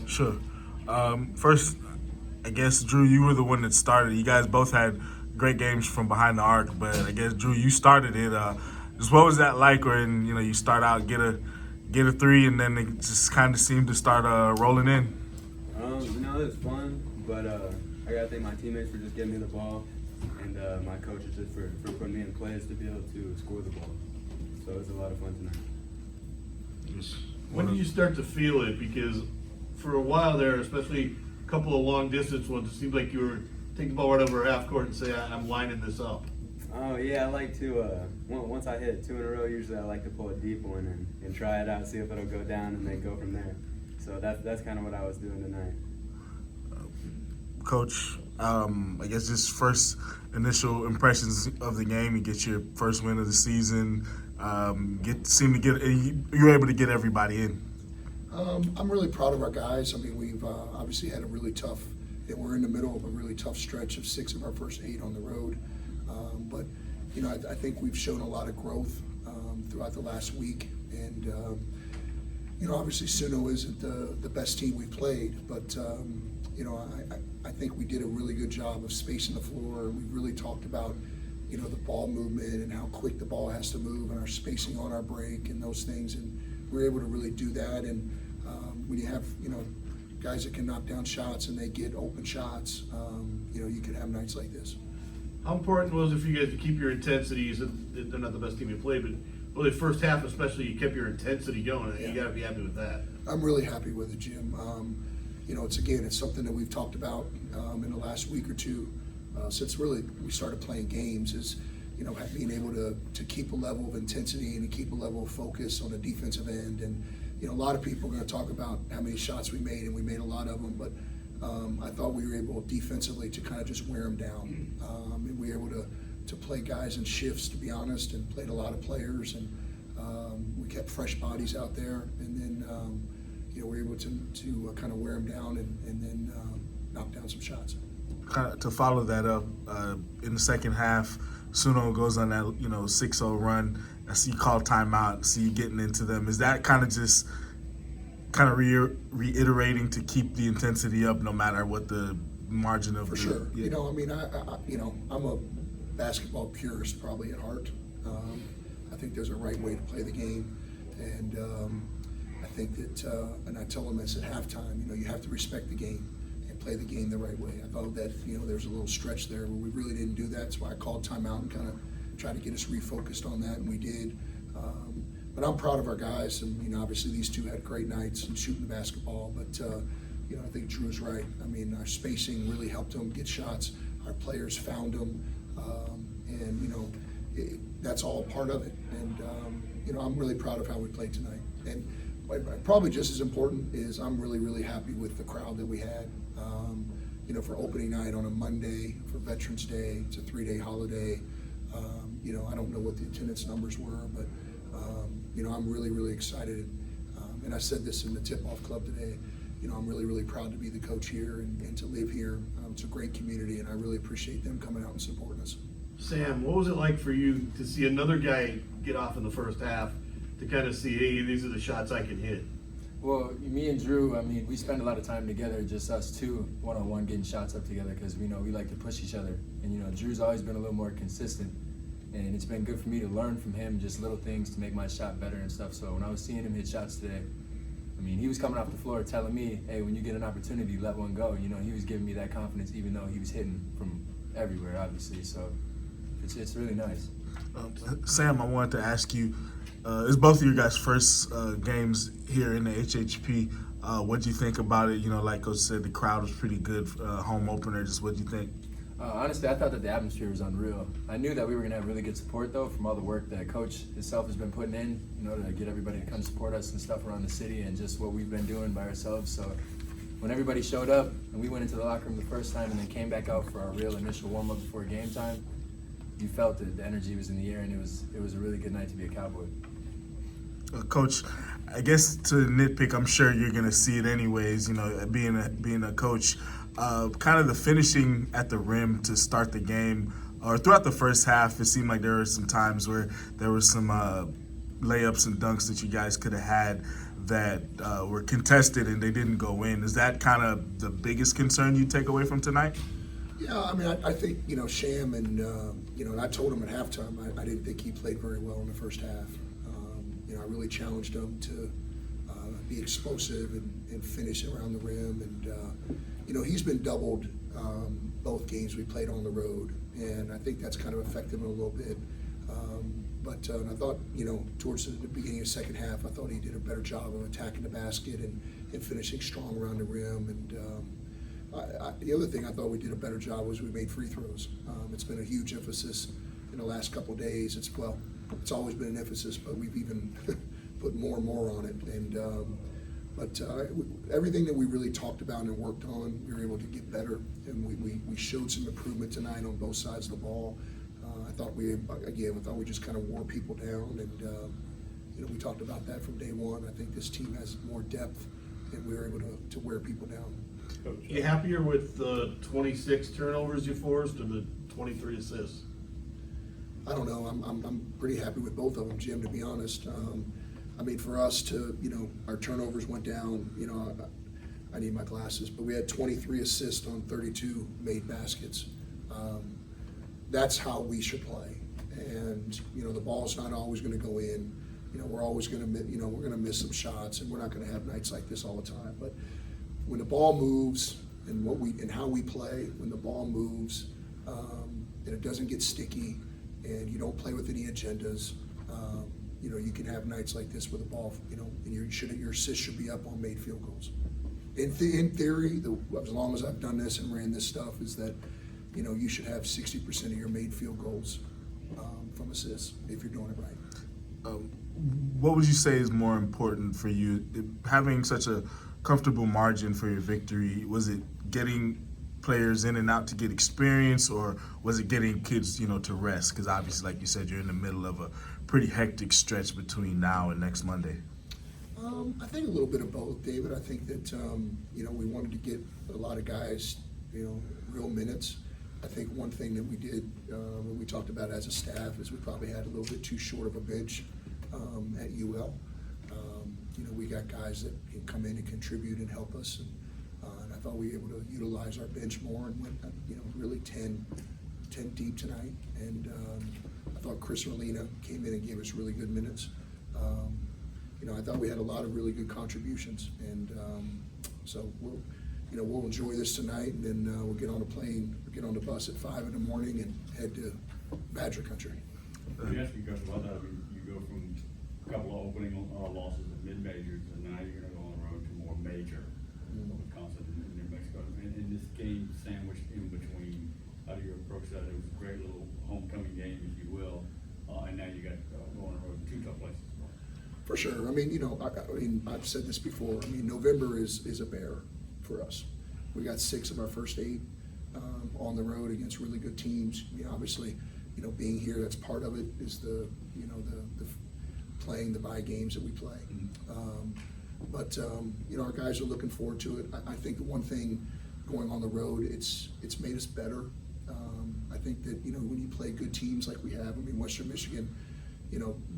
Sure. First, I guess, Drew, you were the one that started. You guys both had great games from behind the arc, but I guess, Drew, you started it. Just what was that like when, you start out, get a three, and then it just kind of seemed to start rolling in? It was fun, but I got to thank my teammates for just getting me the ball, and my coaches just for putting me in plays to be able to score the ball. So it was a lot of fun tonight. When did you start to feel it? Because for a while there, especially a couple of long distance ones, it seemed like you were taking the ball right over half court and say, I'm lining this up. Oh yeah, I like to, once I hit 2 in a row, usually I like to pull a deep one and try it out, see if it'll go down, and then go from there. So that's kind of what I was doing tonight. Coach, I guess just first initial impressions of the game. You get your first win of the season. You were able to get everybody in. I'm really proud of our guys. I mean, we've obviously had a really tough, we're in the middle of a really tough stretch of 6 of our first 8 on the road. But, I think we've shown a lot of growth throughout the last week. And, obviously SUNO isn't the best team we've played, but, I think we did a really good job of spacing the floor. We really talked about, the ball movement and how quick the ball has to move and our spacing on our break and those things. And we were able to really do that. And when you have, guys that can knock down shots and they get open shots, you can have nights like this. How important was it for you guys to keep your intensity? You said they're not the best team you played, but really first half especially, you kept your intensity going. Yeah. You got to be happy with that. I'm really happy with it, Jim. It's something that we've talked about in the last week or two since really we started playing games is, being able to keep a level of intensity and to keep a level of focus on the defensive end. And, a lot of people are going to talk about how many shots we made, and we made a lot of them, but I thought we were able defensively to kind of just wear them down. And we were able to play guys in shifts, to be honest, and played a lot of players. And we kept fresh bodies out there. And then, we were able to kind of wear them down and then knock down some shots. Kind of to follow that up, in the second half, SUNO goes on that 6-0 run. I see you call timeout. I see you getting into them. Is that kind of just reiterating to keep the intensity up no matter what the margin of? For sure. Yeah. I'm a basketball purist probably at heart. I think there's a right way to play the game, and I think that, and I tell them this at halftime. You have to respect the game and play the game the right way. I thought that there's a little stretch there where we really didn't do that, so I called timeout and kind of tried to get us refocused on that, and we did. But I'm proud of our guys, and obviously these two had great nights and shooting the basketball. But I think Drew's right. I mean, our spacing really helped them get shots. Our players found them, and that's all part of it. And I'm really proud of how we played tonight. And probably just as important is I'm really, really happy with the crowd that we had. For opening night on a Monday, for Veterans Day, it's a 3-day holiday. I don't know what the attendance numbers were, but I'm really, really excited. And I said this in the tip-off club today. I'm really, really proud to be the coach here and to live here. It's a great community, and I really appreciate them coming out and supporting us. Sam, what was it like for you to see another guy get off in the first half to kind of see, hey, these are the shots I can hit? Well, me and Drew, we spend a lot of time together, just us two, one-on-one, getting shots up together because we like to push each other. And, Drew's always been a little more consistent. And it's been good for me to learn from him just little things to make my shot better and stuff. So when I was seeing him hit shots today, he was coming off the floor telling me, hey, when you get an opportunity, let one go. He was giving me that confidence even though he was hitting from everywhere, obviously. So it's really nice. Sam, I wanted to ask you, it's both of your guys' first games here in the HHP. What do you think about it? Like Coach said, the crowd was pretty good, home opener. Just what do you think? Honestly, I thought that the atmosphere was unreal. I knew that we were going to have really good support, though, from all the work that Coach himself has been putting in, to get everybody to come support us and stuff around the city and just what we've been doing by ourselves. So when everybody showed up and we went into the locker room the first time and then came back out for our real initial warm-up before game time, you felt it. The energy was in the air, and it was a really good night to be a Cowboy. Coach, I guess to nitpick, I'm sure you're going to see it anyways, being a coach. Kind of the finishing at the rim to start the game, or throughout the first half, it seemed like there were some times where there were some layups and dunks that you guys could have had. that were contested and they didn't go in. Is that kind of the biggest concern you take away from tonight? Yeah, I mean, I think, Sham and, and I told him at halftime, I didn't think he played very well in the first half. I really challenged him to be explosive and finish around the rim. And, he's been doubled both games we played on the road. And I think that's kind of affected him a little bit. But I thought, towards the beginning of the second half, I thought he did a better job of attacking the basket and finishing strong around the rim. And the other thing I thought we did a better job was we made free throws. It's been a huge emphasis in the last couple of days. It's always been an emphasis, but we've even put more and more on it. And everything that we really talked about and worked on, we were able to get better. And we showed some improvement tonight on both sides of the ball. I thought we just kind of wore people down, and we talked about that from day one. I think this team has more depth, and we were able to wear people down. You happier with the 26 turnovers you forced or the 23 assists? I don't know. I'm pretty happy with both of them, Jim, to be honest. For us to, our turnovers went down. I need my glasses, but we had 23 assists on 32 made baskets. That's how we should play. And, the ball's not always going to go in. We're always going to, we're going to miss some shots, and we're not going to have nights like this all the time. But when the ball moves and how we play, when the ball moves, and it doesn't get sticky, and you don't play with any agendas, you can have nights like this with the ball, and your assist should be up on made field goals. In theory, as long as I've done this and ran this stuff, is that you should have 60% of your made field goals from assists if you're doing it right. What would you say is more important for you, having such a comfortable margin for your victory? Was it getting players in and out to get experience, or was it getting kids, to rest? Because obviously, like you said, you're in the middle of a pretty hectic stretch between now and next Monday. I think a little bit of both, David. I think that, we wanted to get a lot of guys, real minutes. I think one thing that we did, when we talked about as a staff, is we probably had a little bit too short of a bench at UL. We got guys that can come in and contribute and help us. And I thought we were able to utilize our bench more and went, really 10 deep tonight. And I thought Chris Rolina came in and gave us really good minutes. I thought we had a lot of really good contributions. And so we'll enjoy this tonight, and then we'll get on a plane, get on the bus at 5 in the morning and head to Badger Country. Let me ask you a question about that. You go from a couple of opening losses at mid-majors, and now you're going to go on the road to more major, Wisconsin and New Mexico. And in this game sandwiched in between, how do you approach that? It was a great little homecoming game, if you will, and now you got going on the road to two tough places. For sure. I've said this before. November is a bear for us. We got 6 of our first 8 on the road against really good teams. Obviously, being here, that's part of it, is the playing the bye games that we play. But our guys are looking forward to it. I think the one thing going on the road, it's made us better. I think that, when you play good teams like we have, Western Michigan,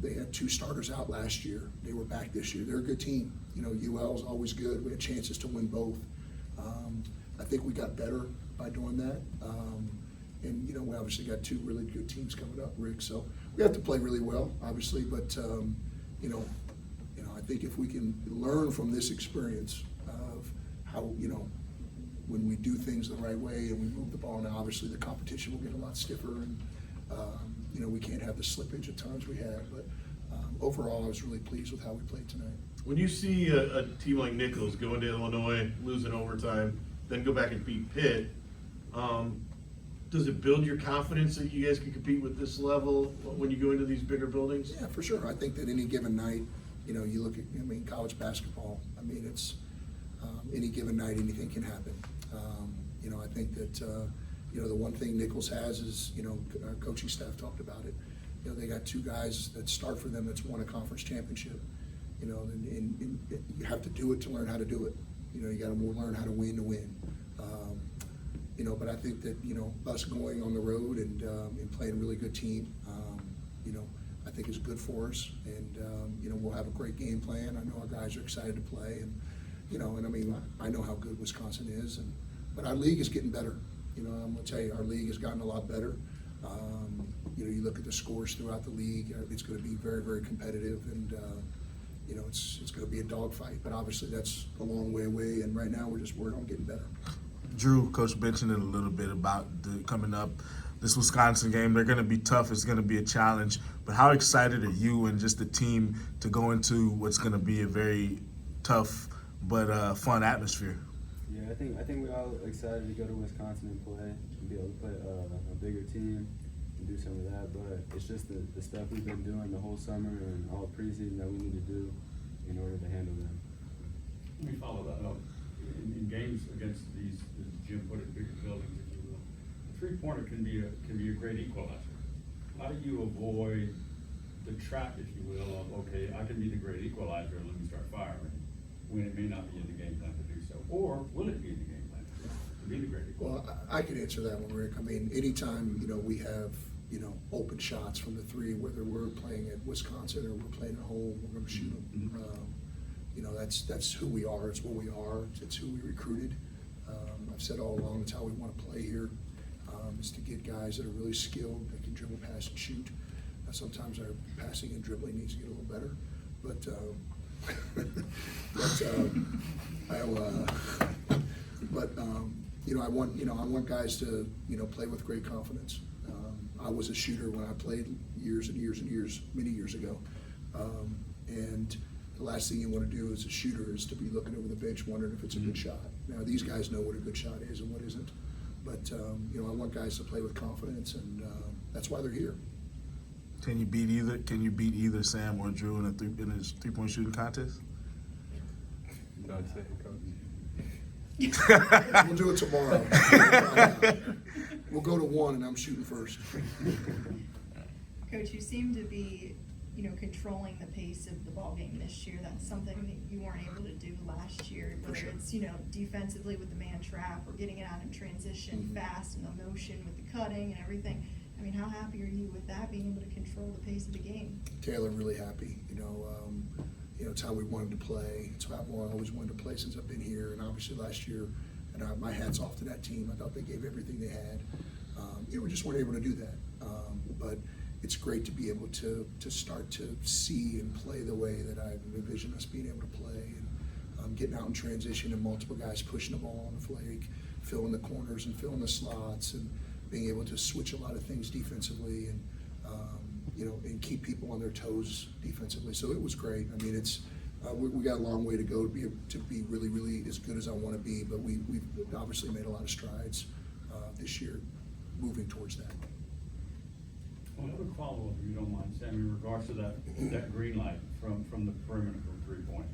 they had 2 starters out last year. They were back this year. They're a good team. UL is always good. We had chances to win both. I think we got better by doing that. And, we obviously got 2 really good teams coming up, Rick. So we have to play really well, obviously. But, I think if we can learn from this experience of how, when we do things the right way and we move the ball, now obviously the competition will get a lot stiffer, and, we can't have the slippage at times we had. But overall, I was really pleased with how we played tonight. When you see a team like Nichols go into Illinois, lose in overtime, then go back and beat Pitt, does it build your confidence that you guys can compete with this level when you go into these bigger buildings? Yeah, for sure. I think that any given night, you look at, college basketball, it's any given night, anything can happen. I think that, the one thing Nichols has is, our coaching staff talked about it. They got 2 guys that start for them that's won a conference championship. And you have to do it to learn how to do it. You got to learn how to win to win. But I think that, us going on the road and playing a really good team, I think think is good for us. And, we'll have a great game plan. I know our guys are excited to play. And, I know how good Wisconsin is. But our league is getting better. I'm going to tell you, our league has gotten a lot better. You look at the scores throughout the league, it's going to be very, very competitive. And, it's going to be a dogfight. But obviously that's a long way away. And right now we're just working on getting better. Drew, Coach mentioned it a little bit about coming up. This Wisconsin game, they're going to be tough. It's going to be a challenge. But how excited are you and just the team to go into what's going to be a very tough but fun atmosphere? Yeah, I think we're all excited to go to Wisconsin and play and be able to play a bigger team and do some of that. But it's just the stuff we've been doing the whole summer and all preseason that we need to do in order to handle them. Let me follow that up. In games against these, as Jim put it, bigger buildings, if you will, a three-pointer can be a great equalizer. How do you avoid the trap, if you will, of, okay, I can be the great equalizer, let me start firing, when it may not be in the game plan to do so? Or will it be in the game plan to be the great equalizer? Well, I can answer that one, Rick. Anytime, we have, open shots from the three, whether we're playing at Wisconsin or we're playing at home, we're going to shoot them. That's who we are. It's what we are. It's who we recruited. I've said all along, it's how we want to play here, is to get guys that are really skilled, that can dribble, pass, and shoot. Sometimes our passing and dribbling needs to get a little better, but I want guys to play with great confidence. I was a shooter when I played many years ago, and the last thing you want to do as a shooter is to be looking over the bench wondering if it's a good shot. Now these guys know what a good shot is and what isn't, but I want guys to play with confidence, and that's why they're here. Can you beat either Sam or Drew in a three-point shooting contest? Don't say it, Coach. We'll do it tomorrow. We'll go to one, and I'm shooting first. Coach, you seem to be, controlling the pace of the ball game this year. That's something that you weren't able to do last year. Whether sure. it's, defensively with the man trap or getting it out in transition fast and the motion with the cutting and everything. How happy are you with that, being able to control the pace of the game? Taylor, really happy. It's how we wanted to play. It's how I always wanted to play since I've been here. And obviously last year, and my hat's off to that team. I thought they gave everything they had. We just weren't able to do that. But it's great to be able to start to see and play the way that I envisioned us being able to play. And getting out in transition and multiple guys pushing the ball on the flake, filling the corners and filling the slots, and being able to switch a lot of things defensively and and keep people on their toes defensively. So it was great. It's we got a long way to go to be really, really as good as I want to be, but we've obviously made a lot of strides this year moving towards that. Well, I have a follow-up, if you don't mind, Sam, in regards to that green light from the perimeter from three-point.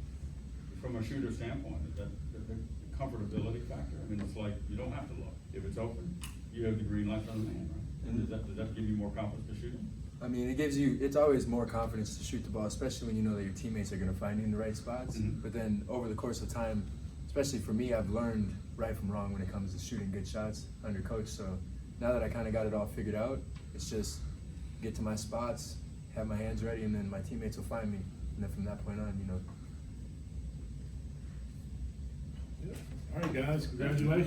From a shooter standpoint, is that the comfortability factor? It's like you don't have to look. If it's open, you have the green light on the man, right? And does that give you more confidence to shoot him? It's always more confidence to shoot the ball, especially when you know that your teammates are going to find you in the right spots. Mm-hmm. But then over the course of time, especially for me, I've learned right from wrong when it comes to shooting good shots under coach. So now that I kind of got it all figured out, it's just get to my spots, have my hands ready, and then my teammates will find me. And then from that point on, All right, guys, congratulations.